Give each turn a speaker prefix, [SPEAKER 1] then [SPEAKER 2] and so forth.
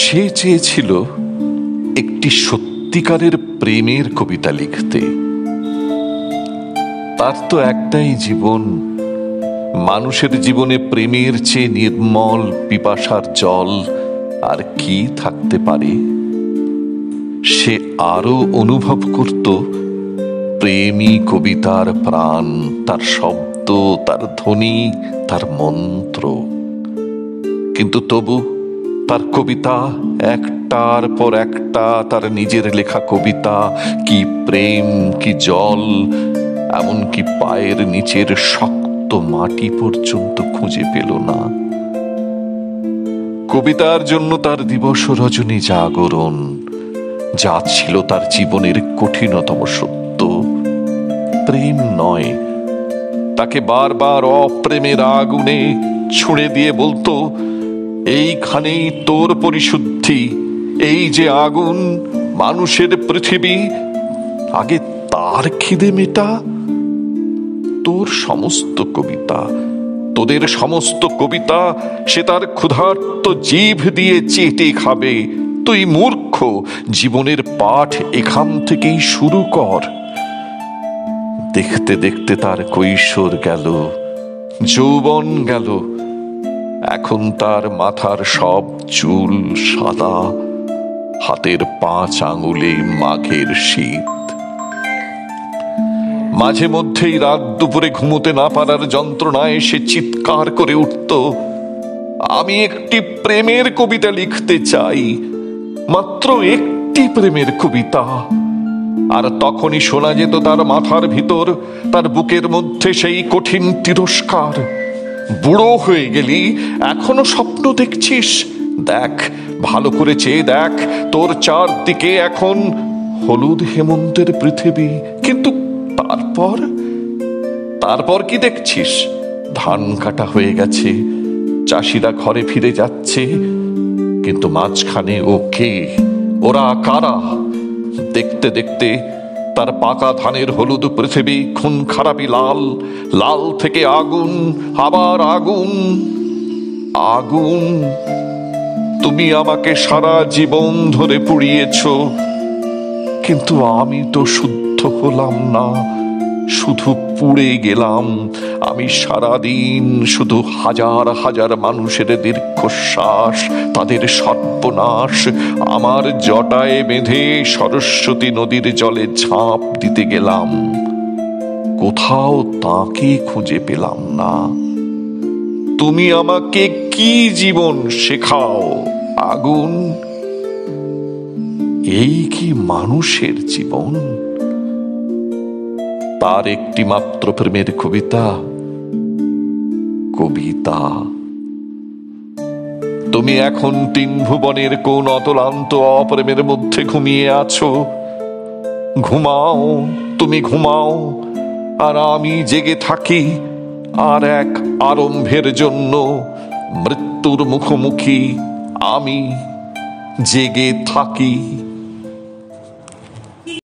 [SPEAKER 1] সে চেয়েছিল একটি সত্যিকারের প্রেমের কবিতা লিখতে। তার তো একটাই জীবন, মানুষের জীবনে প্রেমের চেয়ে নির্মল পিপাসার জল আর কি থাকতে পারে। সে আরো অনুভব করত প্রেমী কবিতার প্রাণ, তার শব্দ, তার ধ্বনি, তার মন্ত্র। কিন্তু তবু তার কবিতা একটার পর একটা, তার নিজের লেখা কবিতা, কি প্রেম, কি জল, এমনকি পায়ের নিচের শক্ত মাটি পর্যন্ত খুঁজে পেল না। কবিতার জন্য তার দিবস রজনী জাগরণ, যা ছিল তার জীবনের কঠিনতম সত্য। প্রেম নয়, তাকে বারবার অপ্রেমের আগুনে ছুঁড়ে দিয়ে বলতো, এইখানেই তোর পরিশুদ্ধি, এই যে আগুন, মানুষের পৃথিবী, আগে তার খিদে মেটা। তোর সমস্ত কবিতা, তোদের সমস্ত কবিতা সে তার ক্ষুধার্ত জিভ দিয়ে চেটে খাবে। তুই মূর্খ, জীবনের পাঠ এখান থেকেই শুরু কর। দেখতে দেখতে তার কৈশোর গেল, যৌবন গেল। এখন তার মাথার সব চুল সাদা, হাতের 5 আঙুলে মাঘের শীত। মাঝে মধ্যেই রাত দুপুরে ঘুমোতে না পারার যন্ত্রণায় সে চিৎকার করে উঠত, আমি একটি প্রেমের কবিতা লিখতে চাই, মাত্র একটি প্রেমের কবিতা। আর তখনই শোনা যেত তার মাথার ভিতর, তার বুকের মধ্যে সেই কঠিন তিরস্কার, বুড়ো হয়ে গেলি, এখনো স্বপ্ন দেখছিস? দেখ, ভালো করে চেয়ে দেখ, তোর চারদিকে এখন হলুদ হেমন্তের পৃথিবী। কিন্তু তারপর কি দেখছিস? ধান কাটা হয়ে গেছে, চাষিরা ঘরে ফিরে যাচ্ছে, কিন্তু মাঝখানে ও কে, ওরা কারা? দেখতে দেখতে তার পাকা ধানের হলুদ পৃথিবী খুন খারাপি লাল, লাল থেকে আগুন, আবার আগুন। আগুন, তুমি আমাকে সারা জীবন ধরে পুড়িয়েছ, কিন্তু আমি তো শুদ্ধ হলাম না, শুধু পুড়ে গেলাম। আমি সারাদিন শুধু হাজার হাজার মানুষের দীর্ঘশ্বাস, তাদের সর্বনাশ আমার জটায় বেঁধে সরস্বতী নদীর জলে ঝাঁপ দিতে গেলাম। কোথাও তাকে খুঁজে পেলাম না। তুমি আমাকে কি জীবন শেখাও আগুন? এই কি মানুষের জীবন? তার একটি মাত্র প্রেমের কবিতা, কবিতা। তুমি এখন 3 ভুবনের কোন অতলান্ত অপ্রেমের মধ্যে ঘুমিয়ে আছো। ঘুমাও, তুমি ঘুমাও, আর আমি জেগে থাকি আর এক আরম্ভের জন্য। মৃত্যুর মুখোমুখি আমি জেগে থাকি।